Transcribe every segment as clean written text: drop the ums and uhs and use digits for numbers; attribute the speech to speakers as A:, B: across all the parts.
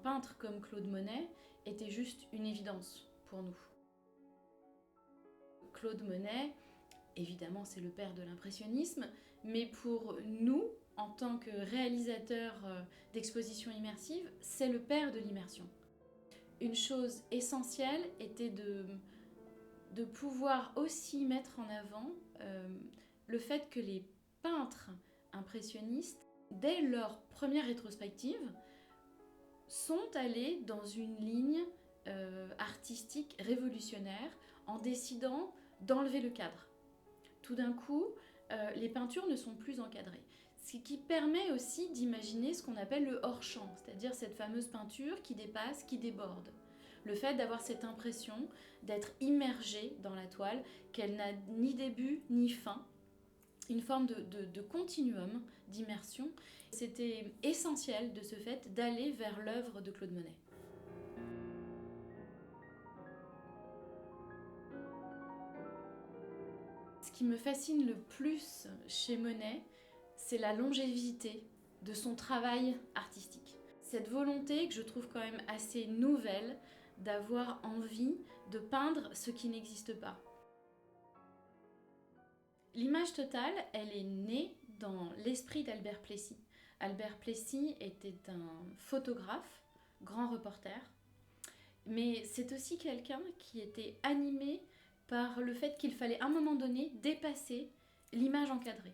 A: peintre comme Claude Monet était juste une évidence pour nous. Claude Monet, évidemment, c'est le père de l'impressionnisme, mais pour nous, en tant que réalisateurs d'expositions immersives, c'est le père de l'immersion. Une chose essentielle était de pouvoir aussi mettre en avant le fait que les peintres impressionnistes, dès leur première rétrospective, sont allés dans une ligne artistique révolutionnaire en décidant d'enlever le cadre. Tout d'un coup, les peintures ne sont plus encadrées. Ce qui permet aussi d'imaginer ce qu'on appelle le hors-champ, c'est-à-dire cette fameuse peinture qui dépasse, qui déborde. Le fait d'avoir cette impression d'être immergée dans la toile, qu'elle n'a ni début ni fin, une forme de continuum d'immersion. C'était essentiel de ce fait d'aller vers l'œuvre de Claude Monet. Ce qui me fascine le plus chez Monet, c'est la longévité de son travail artistique. Cette volonté que je trouve quand même assez nouvelle d'avoir envie de peindre ce qui n'existe pas. L'image totale, elle est née dans l'esprit d'Albert Plessis. Albert Plessis était un photographe, grand reporter, mais c'est aussi quelqu'un qui était animé par le fait qu'il fallait à un moment donné dépasser l'image encadrée.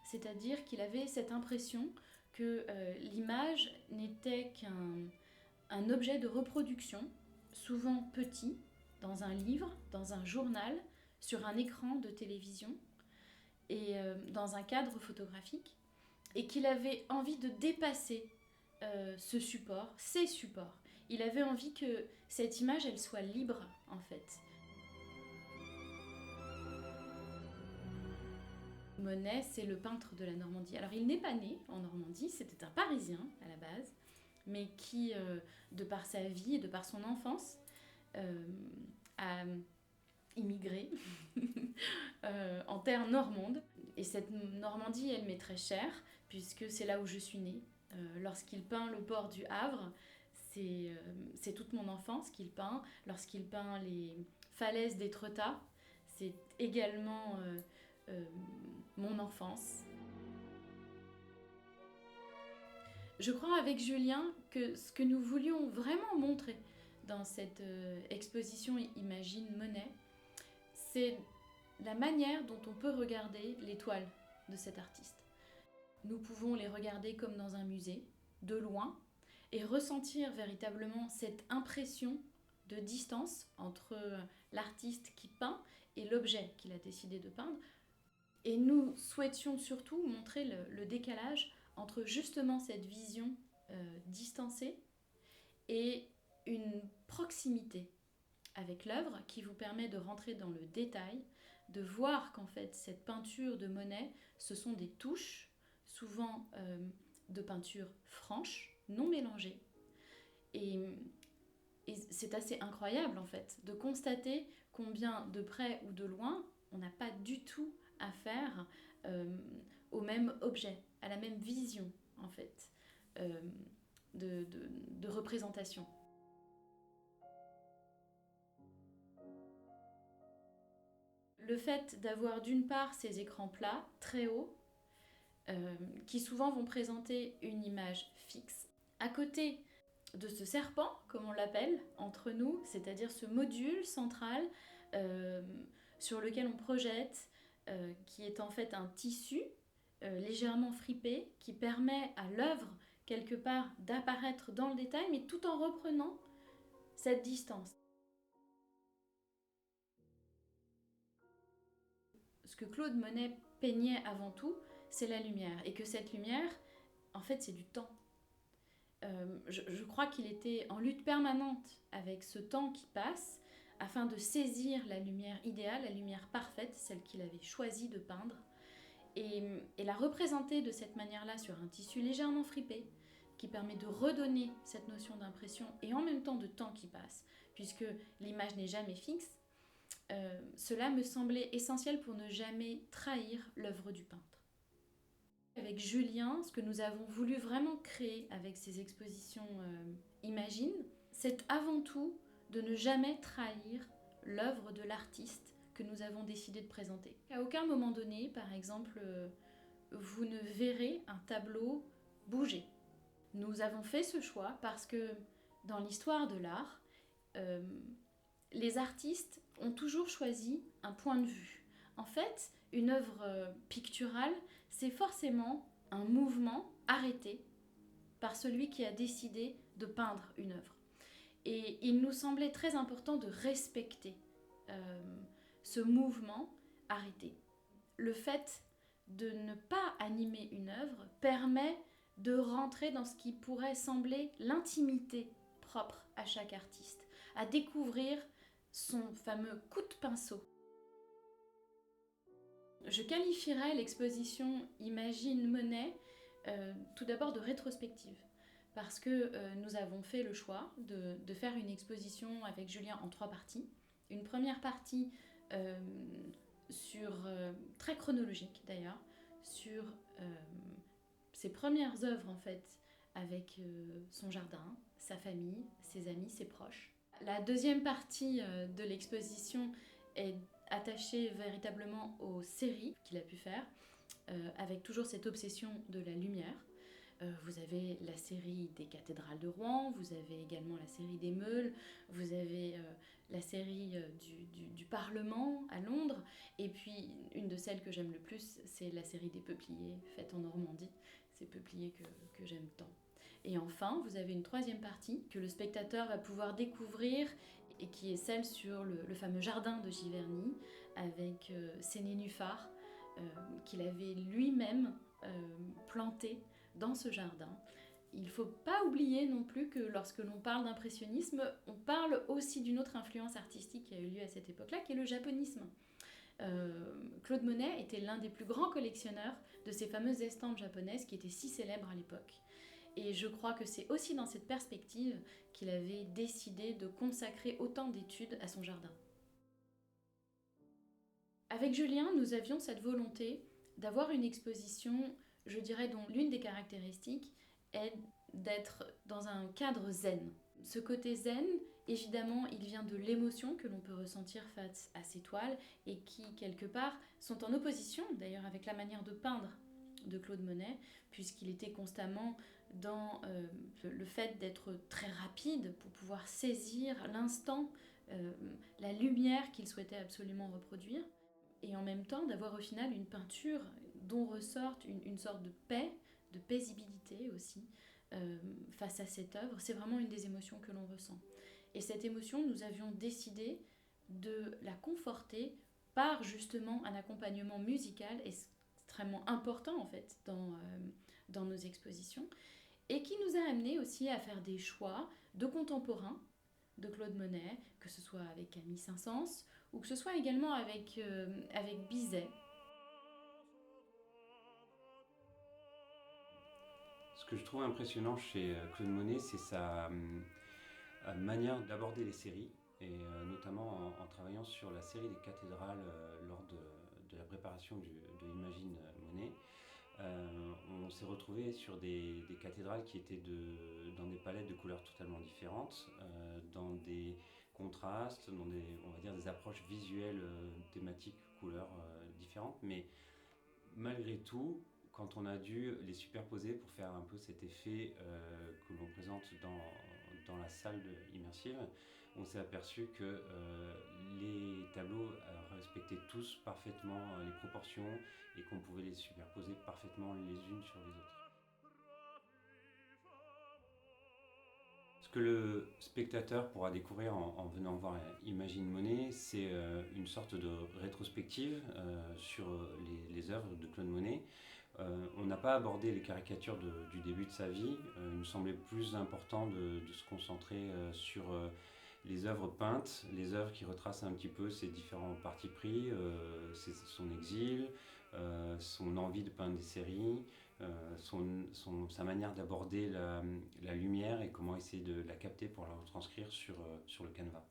A: C'est-à-dire qu'il avait cette impression que l'image n'était qu'un objet de reproduction, souvent petit, dans un livre, dans un journal, sur un écran de télévision, et dans un cadre photographique, et qu'il avait envie de dépasser ce support, ces supports. Il avait envie que cette image, elle soit libre, en fait. Monet, c'est le peintre de la Normandie. Alors, il n'est pas né en Normandie, c'était un Parisien à la base, mais qui, de par sa vie et de par son enfance, a immigré en terre normande. Et cette Normandie, elle m'est très chère, puisque c'est là où je suis née. Lorsqu'il peint le port du Havre, c'est toute mon enfance qu'il peint. Lorsqu'il peint les falaises d'Étretat, c'est également mon enfance. Je crois avec Julien que ce que nous voulions vraiment montrer dans cette exposition Imagine Monet, c'est la manière dont on peut regarder les toiles de cet artiste. Nous pouvons les regarder comme dans un musée, de loin, et ressentir véritablement cette impression de distance entre l'artiste qui peint et l'objet qu'il a décidé de peindre. Et nous souhaitions surtout montrer le décalage entre justement cette vision distancée et une proximité avec l'œuvre qui vous permet de rentrer dans le détail, de voir qu'en fait cette peinture de Monet, ce sont des touches, souvent de peinture franche, non mélangée. Et c'est assez incroyable en fait de constater combien de près ou de loin on n'a pas du tout affaire au même objet, à la même vision en fait de représentation. Le fait d'avoir d'une part ces écrans plats, très hauts, qui souvent vont présenter une image fixe, à côté de ce serpent, comme on l'appelle, entre nous, c'est-à-dire ce module central sur lequel on projette, qui est en fait un tissu légèrement fripé, qui permet à l'œuvre, quelque part, d'apparaître dans le détail, mais tout en reprenant cette distance. Ce que Claude Monet peignait avant tout, c'est la lumière. Et que cette lumière, en fait, c'est du temps. Je crois qu'il était en lutte permanente avec ce temps qui passe, afin de saisir la lumière idéale, la lumière parfaite, celle qu'il avait choisi de peindre, et la représenter de cette manière-là sur un tissu légèrement fripé, qui permet de redonner cette notion d'impression et en même temps de temps qui passe, puisque l'image n'est jamais fixe. Cela me semblait essentiel pour ne jamais trahir l'œuvre du peintre. Avec Julien, ce que nous avons voulu vraiment créer avec ces expositions Imagine, c'est avant tout de ne jamais trahir l'œuvre de l'artiste que nous avons décidé de présenter. À aucun moment donné, par exemple, vous ne verrez un tableau bouger. Nous avons fait ce choix parce que dans l'histoire de l'art, les artistes ont toujours choisi un point de vue. En fait, une œuvre picturale, c'est forcément un mouvement arrêté par celui qui a décidé de peindre une œuvre. Et il nous semblait très important de respecter ce mouvement arrêté. Le fait de ne pas animer une œuvre permet de rentrer dans ce qui pourrait sembler l'intimité propre à chaque artiste, à découvrir son fameux coup de pinceau. Je qualifierais l'exposition Imagine Monet tout d'abord de rétrospective, parce que nous avons fait le choix de faire une exposition avec Julien en 3 parties. Une première partie très chronologique d'ailleurs, sur ses premières œuvres en fait, avec son jardin, sa famille, ses amis, ses proches. La deuxième partie de l'exposition est attachée véritablement aux séries qu'il a pu faire, avec toujours cette obsession de la lumière. Vous avez la série des cathédrales de Rouen, vous avez également la série des Meules, vous avez la série du Parlement à Londres, et puis une de celles que j'aime le plus, c'est la série des Peupliers, faite en Normandie, ces peupliers que j'aime tant. Et enfin, vous avez une troisième partie que le spectateur va pouvoir découvrir et qui est celle sur le fameux jardin de Giverny avec ses nénuphars qu'il avait lui-même plantés dans ce jardin. Il ne faut pas oublier non plus que lorsque l'on parle d'impressionnisme, on parle aussi d'une autre influence artistique qui a eu lieu à cette époque-là, qui est le japonisme. Claude Monet était l'un des plus grands collectionneurs de ces fameuses estampes japonaises qui étaient si célèbres à l'époque. Et je crois que c'est aussi dans cette perspective qu'il avait décidé de consacrer autant d'études à son jardin. Avec Julien, nous avions cette volonté d'avoir une exposition, je dirais, dont l'une des caractéristiques est d'être dans un cadre zen. Ce côté zen, évidemment, il vient de l'émotion que l'on peut ressentir face à ces toiles et qui, quelque part, sont en opposition d'ailleurs avec la manière de peindre de Claude Monet, puisqu'il était constamment dans le fait d'être très rapide pour pouvoir saisir l'instant, la lumière qu'il souhaitait absolument reproduire, et en même temps d'avoir au final une peinture dont ressorte une sorte de paix, de paisibilité aussi, face à cette œuvre. C'est vraiment une des émotions que l'on ressent. Et cette émotion, nous avions décidé de la conforter par justement un accompagnement musical extrêmement important en fait dans nos expositions, et qui nous a amené aussi à faire des choix de contemporains de Claude Monet, que ce soit avec Camille Saint-Saëns ou que ce soit également avec Bizet.
B: Ce que je trouve impressionnant chez Claude Monet, c'est sa manière d'aborder les séries, et notamment en travaillant sur la série des cathédrales lors de la préparation de Imagine Monet. On s'est retrouvé sur des cathédrales qui étaient dans des palettes de couleurs totalement différentes, dans des contrastes, dans on va dire des approches visuelles, thématiques, couleurs différentes, mais malgré tout, quand on a dû les superposer pour faire un peu cet effet que l'on présente dans la salle immersive, on s'est aperçu que les tableaux respectaient tous parfaitement les proportions et qu'on pouvait les superposer parfaitement les unes sur les autres. Ce que le spectateur pourra découvrir en venant voir Imagine Monet, c'est une sorte de rétrospective sur les œuvres de Claude Monet. On n'a pas abordé les caricatures du début de sa vie. Il me semblait plus important de se concentrer sur les œuvres peintes, les œuvres qui retracent un petit peu ses différents partis pris, son exil, son envie de peindre des séries, sa manière d'aborder la lumière et comment essayer de la capter pour la retranscrire sur le canevas.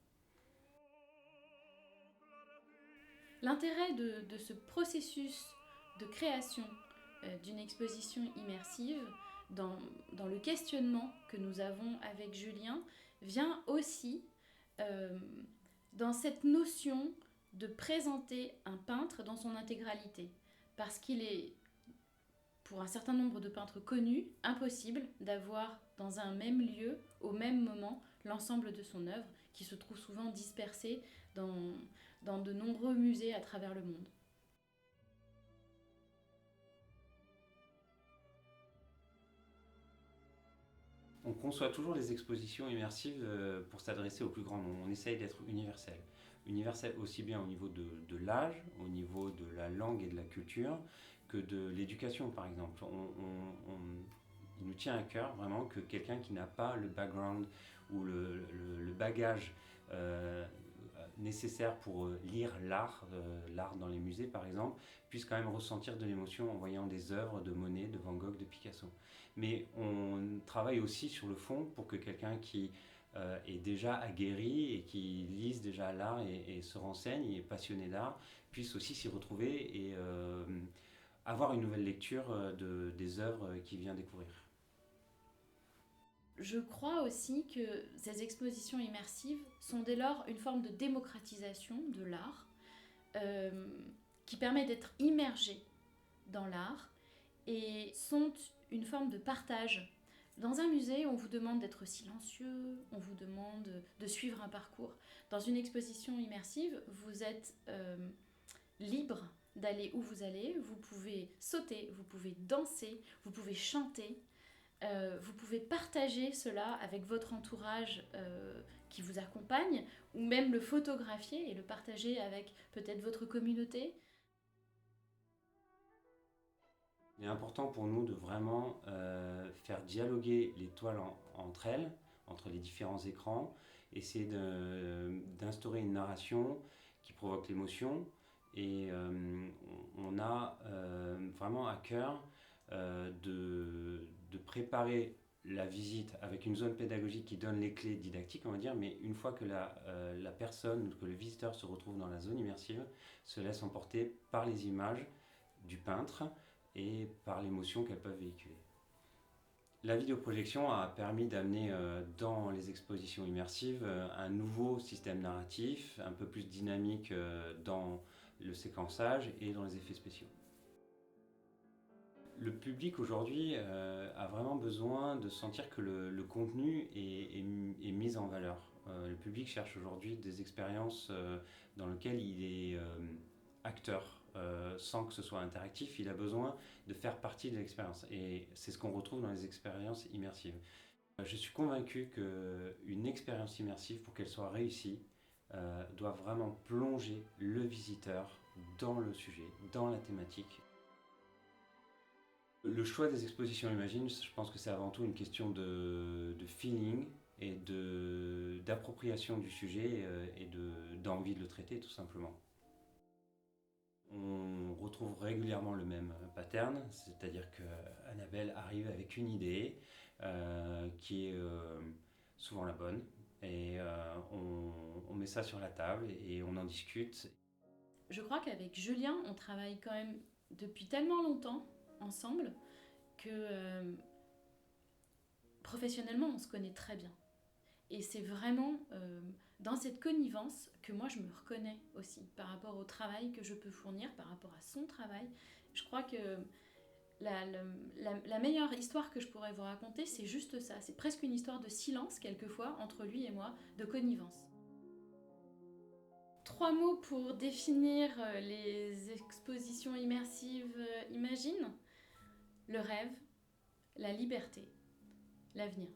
A: L'intérêt de ce processus de création d'une exposition immersive dans, dans le questionnement que nous avons avec Julien vient aussi dans cette notion de présenter un peintre dans son intégralité. Parce qu'il est, pour un certain nombre de peintres connus, impossible d'avoir dans un même lieu, au même moment, l'ensemble de son œuvre, qui se trouve souvent dispersée dans de nombreux musées à travers le monde.
B: On conçoit toujours les expositions immersives pour s'adresser au plus grand nombre. On essaye d'être universel. Universel aussi bien au niveau de l'âge, au niveau de la langue et de la culture, que de l'éducation par exemple. Il nous tient à cœur vraiment que quelqu'un qui n'a pas le background ou le bagage nécessaire pour lire l'art dans les musées par exemple, puisse quand même ressentir de l'émotion en voyant des œuvres de Monet, de Van Gogh, de Picasso. Mais on travaille aussi sur le fond pour que quelqu'un qui est déjà aguerri et qui lise déjà l'art et se renseigne et est passionné d'art puisse aussi s'y retrouver et avoir une nouvelle lecture des œuvres qu'il vient découvrir.
A: Je crois aussi que ces expositions immersives sont dès lors une forme de démocratisation de l'art qui permet d'être immergé dans l'art et sont une forme de partage. Dans un musée, on vous demande d'être silencieux, on vous demande de suivre un parcours. Dans une exposition immersive, vous êtes libre d'aller où vous allez, vous pouvez sauter, vous pouvez danser, vous pouvez chanter, vous pouvez partager cela avec votre entourage qui vous accompagne, ou même le photographier et le partager avec peut-être votre communauté.
B: Il est important pour nous de vraiment faire dialoguer les toiles entre elles, entre les différents écrans, essayer d'instaurer une narration qui provoque l'émotion. Et on a vraiment à cœur de préparer la visite avec une zone pédagogique qui donne les clés didactiques, on va dire, mais une fois que la personne, que le visiteur se retrouve dans la zone immersive, se laisse emporter par les images du peintre et par l'émotion qu'elles peuvent véhiculer. La vidéoprojection a permis d'amener dans les expositions immersives un nouveau système narratif, un peu plus dynamique dans le séquençage et dans les effets spéciaux. Le public aujourd'hui a vraiment besoin de sentir que le contenu est mis en valeur. Le public cherche aujourd'hui des expériences dans lesquelles il est acteur. Sans que ce soit interactif, il a besoin de faire partie de l'expérience. Et c'est ce qu'on retrouve dans les expériences immersives. Je suis convaincu qu'une expérience immersive, pour qu'elle soit réussie, doit vraiment plonger le visiteur dans le sujet, dans la thématique. Le choix des expositions Imagine, je pense que c'est avant tout une question de feeling et d'appropriation du sujet et d'envie de le traiter tout simplement. On retrouve régulièrement le même pattern, c'est-à-dire qu'Annabelle arrive avec une idée qui est souvent la bonne et on met ça sur la table et on en discute.
A: Je crois qu'avec Julien, on travaille quand même depuis tellement longtemps ensemble que professionnellement, on se connaît très bien. Et c'est vraiment dans cette connivence que moi je me reconnais aussi par rapport au travail que je peux fournir, par rapport à son travail. Je crois que la meilleure histoire que je pourrais vous raconter, c'est juste ça. C'est presque une histoire de silence quelquefois entre lui et moi, de connivence. 3 mots pour définir les expositions immersives Imagine. Le rêve, la liberté, l'avenir.